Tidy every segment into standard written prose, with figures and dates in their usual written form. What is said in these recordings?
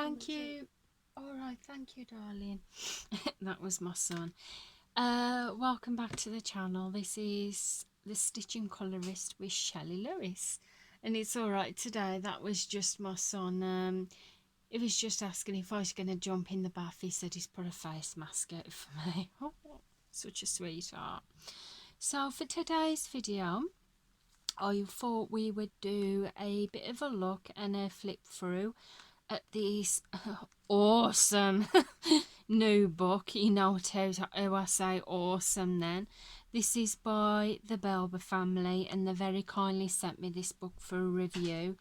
Thank you. All right, thank you, darling. That was my son. Welcome back to the channel. This is the Stitching Colourist with Shelley Lewis, and it's all right today. That was just my son. He was just asking if I was going to jump in the bath. He said he's put a face mask out for me. Oh, such a sweetheart. So for today's video, I thought we would do a bit of a look and a flip through at this awesome new book. You know how I say awesome then. This is by the Belba family, and they very kindly sent me this book for a review.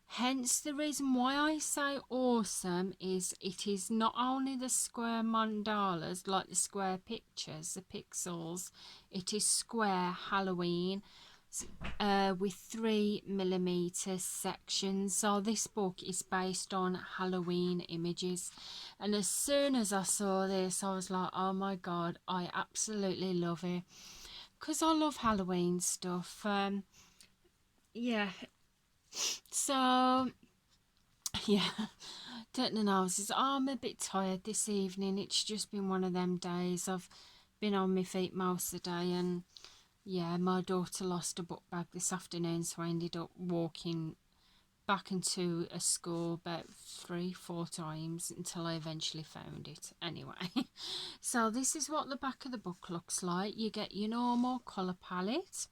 Hence the reason why I say awesome is it is not only the square mandalas, like the square pictures, the pixels, it is square Halloween with 3mm sections. So this book is based on Halloween images, and as soon as I saw this I was like, oh my god, I absolutely love it, because I love Halloween stuff. Yeah, so yeah, don't know, I'm a bit tired this evening. It's just been one of them days. I've been on my feet most of the day, and yeah, my daughter lost a book bag this afternoon, so I ended up walking back into a school about 3-4 times until I eventually found it. Anyway, so this is what the back of the book looks like. You get your normal colour palette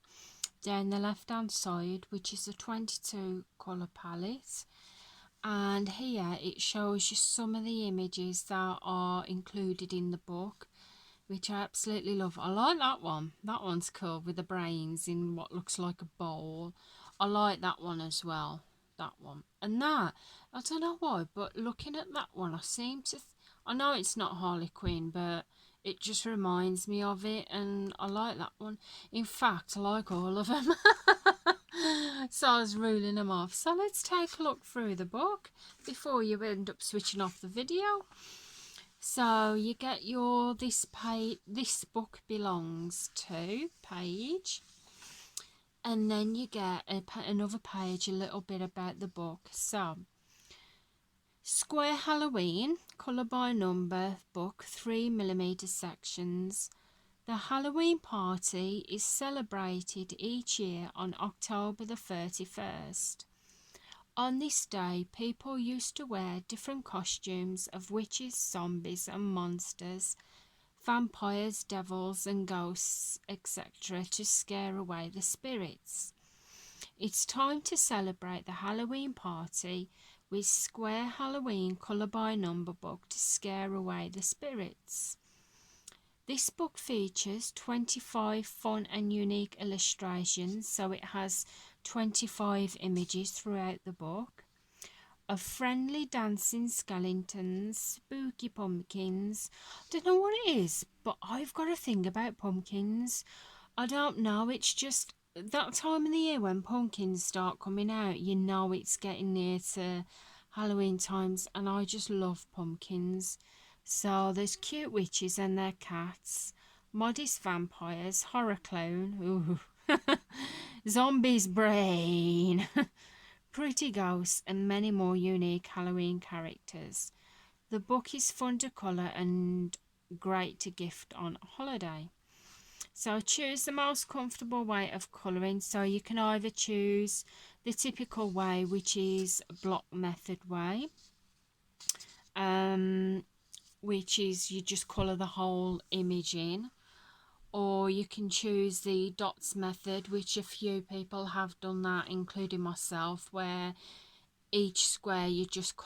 down the left hand side, which is a 22 colour palette, and here it shows you some of the images that are included in the book, which I absolutely love. I like that one. That one's cool, with the brains in what looks like a bowl. I like that one as well. That one. And that, I don't know why, but looking at that one, I seem to... I know it's not Harley Quinn, but it just reminds me of it, and I like that one. In fact, I like all of them. So I was ruling them off. So let's take a look through the book before you end up switching off the video. So you get your this book belongs to page, and then you get another page, a little bit about the book. So Square Halloween, colour by number book, 3mm sections. The Halloween party is celebrated each year on October the 31st. On this day, people used to wear different costumes of witches, zombies and monsters, vampires, devils and ghosts, etc. to scare away the spirits. It's time to celebrate the Halloween party with Square Halloween colour by number book to scare away the spirits. This book features 25 fun and unique illustrations, so it has 25 images throughout the book, of friendly dancing skeletons, spooky pumpkins. I don't know what it is, but I've got a thing about pumpkins. I don't know, it's just that time of the year when pumpkins start coming out, you know it's getting near to Halloween times, and I just love pumpkins. So there's cute witches and their cats, modest vampires, horror clown, ooh, zombies brain, pretty ghosts and many more unique Halloween characters. The book is fun to colour and great to gift on holiday. So choose the most comfortable way of colouring. So you can either choose the typical way, which is block method way, which is you just colour the whole image in, or you can choose the dots method, which a few people have done that, including myself, where each square you just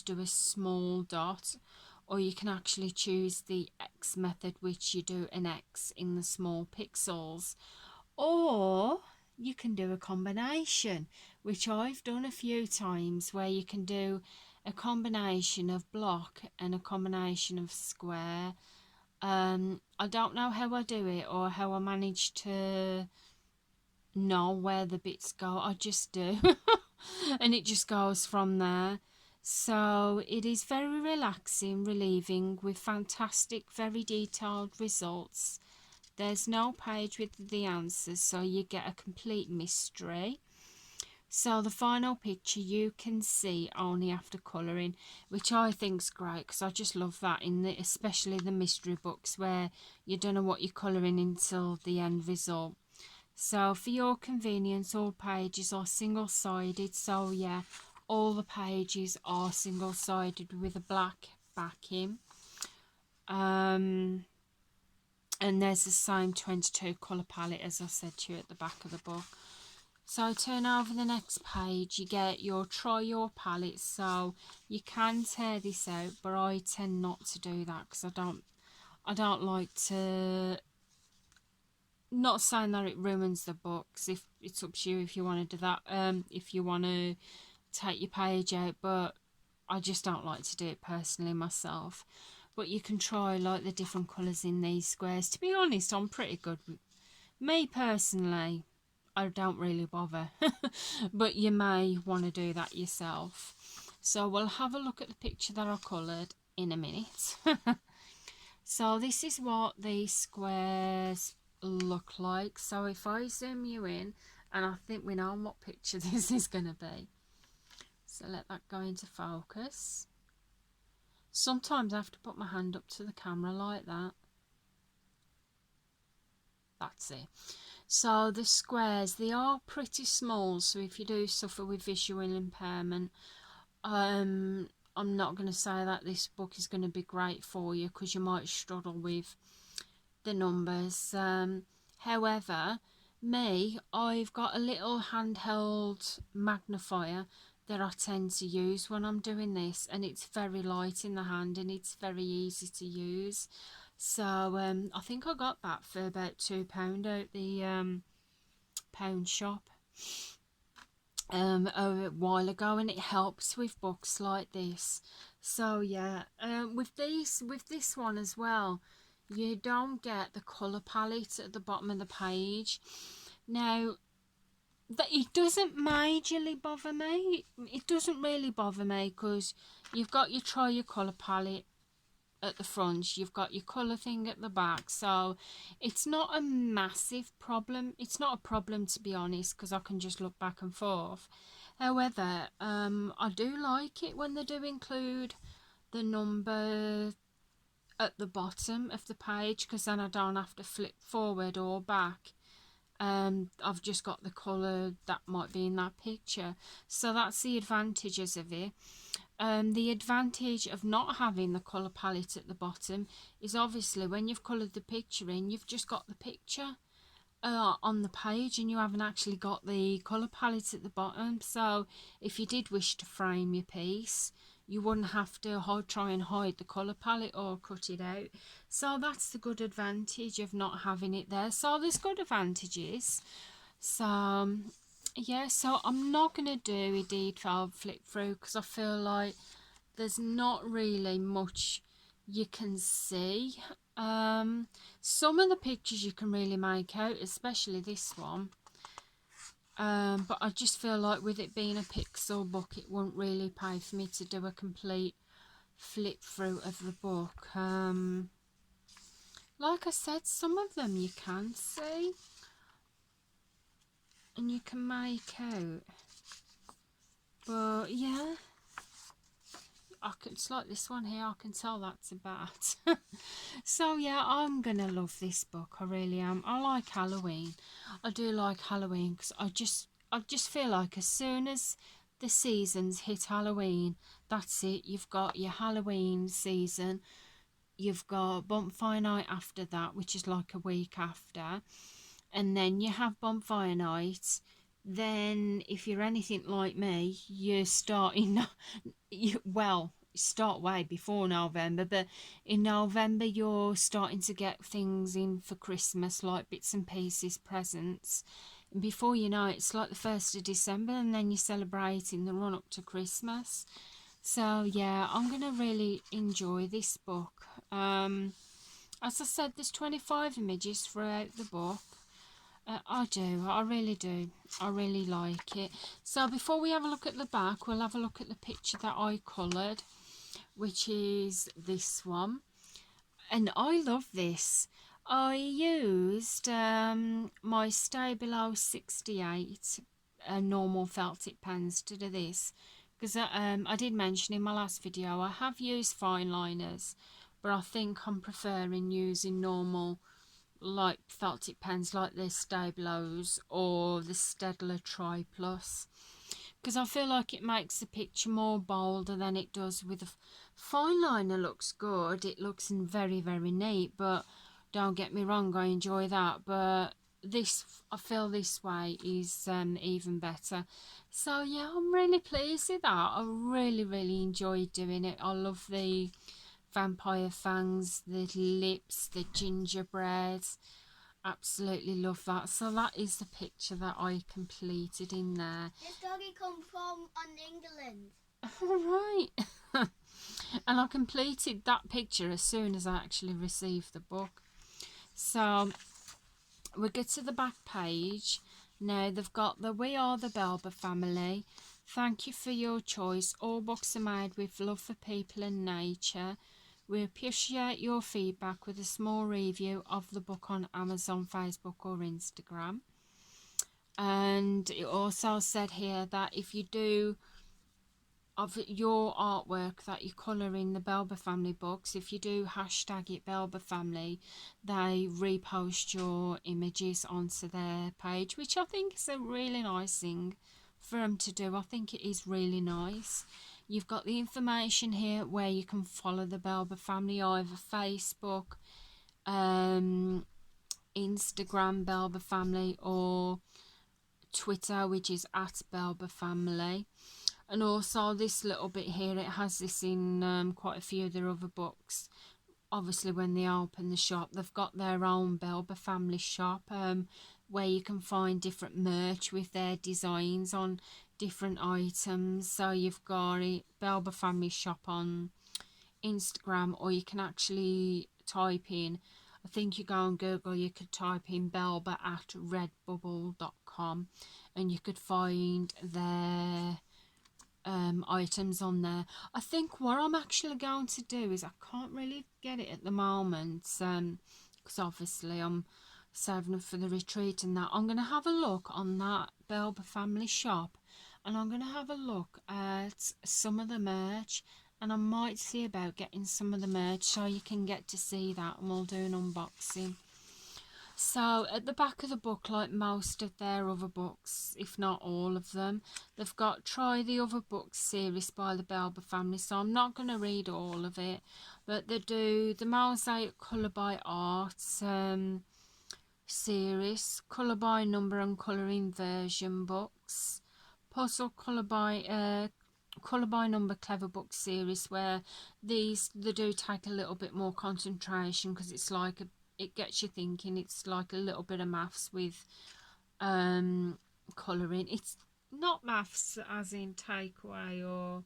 do a small dot, or you can actually choose the X method, which you do an X in the small pixels, or you can do a combination, which I've done a few times, where you can do a combination of block and a combination of square. I don't know how I do it or how I manage to know where the bits go. I just do. And it just goes from there. So it is very relaxing, relieving, with fantastic, very detailed results. There's no page with the answers, so you get a complete mystery. So the final picture you can see only after colouring, which I think's great because I just love that in the, especially the mystery books where you don't know what you're colouring until the end result. So for your convenience, all pages are single-sided. So yeah, all the pages are single-sided with a black backing. And there's the same 22 colour palette as I said to you at the back of the book. So turn over the next page, you get your try your palette. So you can tear this out, but I tend not to do that because I don't like to, not saying that it ruins the books, if it's up to you if you want to do that, if you want to take your page out, but I just don't like to do it personally myself. But you can try like the different colours in these squares. To be honest, I'm pretty good with me personally. I don't really bother, but you may want to do that yourself. So we'll have a look at the picture that I coloured in a minute. So this is what these squares look like. So if I zoom you in, and I think we know what picture this is going to be. So let that go into focus. Sometimes I have to put my hand up to the camera like that. That's it. So the squares, they are pretty small, so if you do suffer with visual impairment, I'm not going to say that this book is going to be great for you because you might struggle with the numbers. However, I've got a little handheld magnifier that I tend to use when I'm doing this, and it's very light in the hand and it's very easy to use. So I think I got that for about £2 out the pound shop a while ago, and it helps with books like this. So yeah, with this one as well, you don't get the colour palette at the bottom of the page. Now that it doesn't majorly bother me, it doesn't really bother me because you've got your try your colour palette at the front, you've got your colour thing at the back, so it's not a massive problem. It's not a problem, to be honest, because I can just look back and forth. However, I do like it when they do include the number at the bottom of the page, because then I don't have to flip forward or back. I've just got the colour that might be in that picture, so that's the advantages of it. The advantage of not having the colour palette at the bottom is obviously when you've coloured the picture in, you've just got the picture on the page and you haven't actually got the colour palette at the bottom. So if you did wish to frame your piece, you wouldn't have to try and hide the colour palette or cut it out. So that's the good advantage of not having it there. So there's good advantages. So yeah, so I'm not going to do a detailed flip through because I feel like there's not really much you can see. Some of the pictures you can really make out, especially this one. But I just feel like with it being a pixel book, it won't really pay for me to do a complete flip through of the book. Like I said, some of them you can see and you can make out, but yeah, it's like this one here, I can tell that's a bat. So yeah, I'm gonna love this book, I really am. I like Halloween. I do like Halloween because I just feel like as soon as the seasons hit Halloween, that's it. You've got your Halloween season, you've got bonfire night after that, which is like a week after, and then you have bonfire night. Then if you're anything like me, you're starting well, start way before November, but in November you're starting to get things in for Christmas, like bits and pieces, presents, and before you know it, it's like the 1st of December, and then you're celebrating the run up to Christmas. So yeah, I'm gonna really enjoy this book. As I said, there's 25 images throughout the book. I really do. I really like it. So before we have a look at the back, we'll have a look at the picture that I coloured, which is this one. And I love this. I used my Stay Below 68 normal felt tip pens to do this, because I did mention in my last video I have used fine liners, but I think I'm preferring using normal like felt tip pens like the Stablos or the Staedtler Tri Plus, because I feel like it makes the picture more bolder than it does with a fine liner. Looks good, it looks very, very neat, but don't get me wrong, I enjoy that, but this, I feel this way is even better. So yeah, I'm really pleased with that. I really, really enjoyed doing it. I love the vampire fangs, the lips, the gingerbread. Absolutely love that. So that is the picture that I completed in there. This doggy come from England. All right. And I completed that picture as soon as I actually received the book. So we get to the back page. Now they've got the "We are the Belba family. Thank you for your choice. All books are made with love for people and nature. We appreciate your feedback with a small review of the book on Amazon, Facebook or Instagram." And it also said here that if you do of your artwork that you colour in the Belba family books, if you do hashtag it Belba family, they repost your images onto their page, which I think is a really nice thing for them to do. I think it is really nice. You've got the information here where you can follow the Belba family, either Facebook, Instagram Belba family, or Twitter, which is at Belba family. And also this little bit here, it has this in quite a few of their other books. Obviously when they open the shop, they've got their own Belba family shop, where you can find different merch with their designs on different items. So you've got a Belba family shop on Instagram, or you can actually type in, I think you go on Google, you could type in Belba at redbubble.com and you could find their items on there. I think what I'm actually going to do is, I can't really get it at the moment, because obviously I'm saving up for the retreat and that. I'm going to have a look on that Belba family shop, and I'm going to have a look at some of the merch, and I might see about getting some of the merch so you can get to see that, and we'll do an unboxing. So at the back of the book, like most of their other books, if not all of them, they've got Try the Other Books series by the Belba family. So I'm not going to read all of it, but they do the Mosaic Colour by Art series, Colour by Number and Colour Inversion books, Puzzle Colour by Number Clever Book series, where they do take a little bit more concentration, because it's like it gets you thinking. It's like a little bit of maths with colouring. It's not maths as in take away or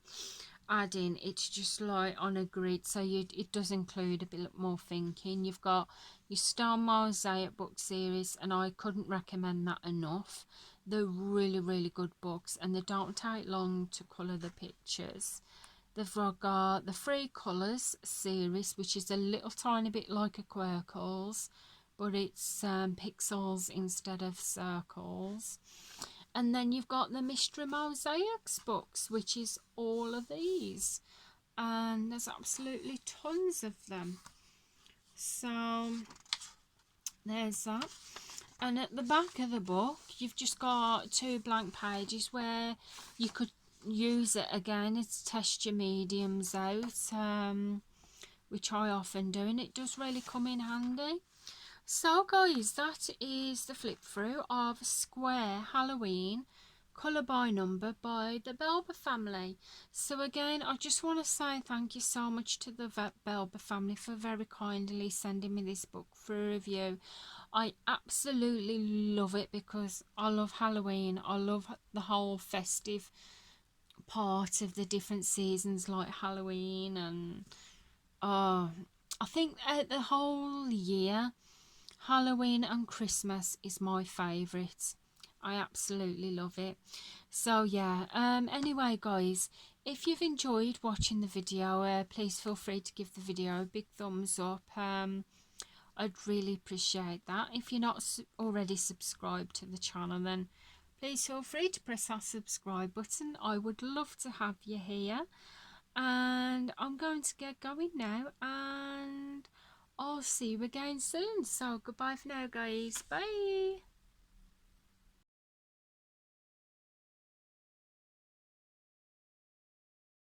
add in, it's just like on a grid, so it does include a bit more thinking. You've got your Stone Mosaic book series, and I couldn't recommend that enough. They're really, really good books, and they don't take long to colour the pictures. They've got the Free Colours series, which is a little tiny bit like a Quirkles, but it's pixels instead of circles. And then you've got the Mystery Mosaics books, which is all of these. And there's absolutely tons of them. So there's that. And at the back of the book, you've just got 2 blank pages where you could use it again. It's test your mediums out, which I often do, and it does really come in handy. So guys, that is the flip through of Square Halloween Colour by Number by the Belba family. So again, I just want to say thank you so much to the Belba family for very kindly sending me this book for a review. I absolutely love it, because I love Halloween. I love the whole festive part of the different seasons, like Halloween, and I think the whole year, Halloween and Christmas is my favourite. I absolutely love it. So yeah, anyway guys, if you've enjoyed watching the video, please feel free to give the video a big thumbs up. I'd really appreciate that. If you're not already subscribed to the channel, then please feel free to press that subscribe button. I would love to have you here. And I'm going to get going now, and I'll see you again soon. So goodbye for now, guys. Bye.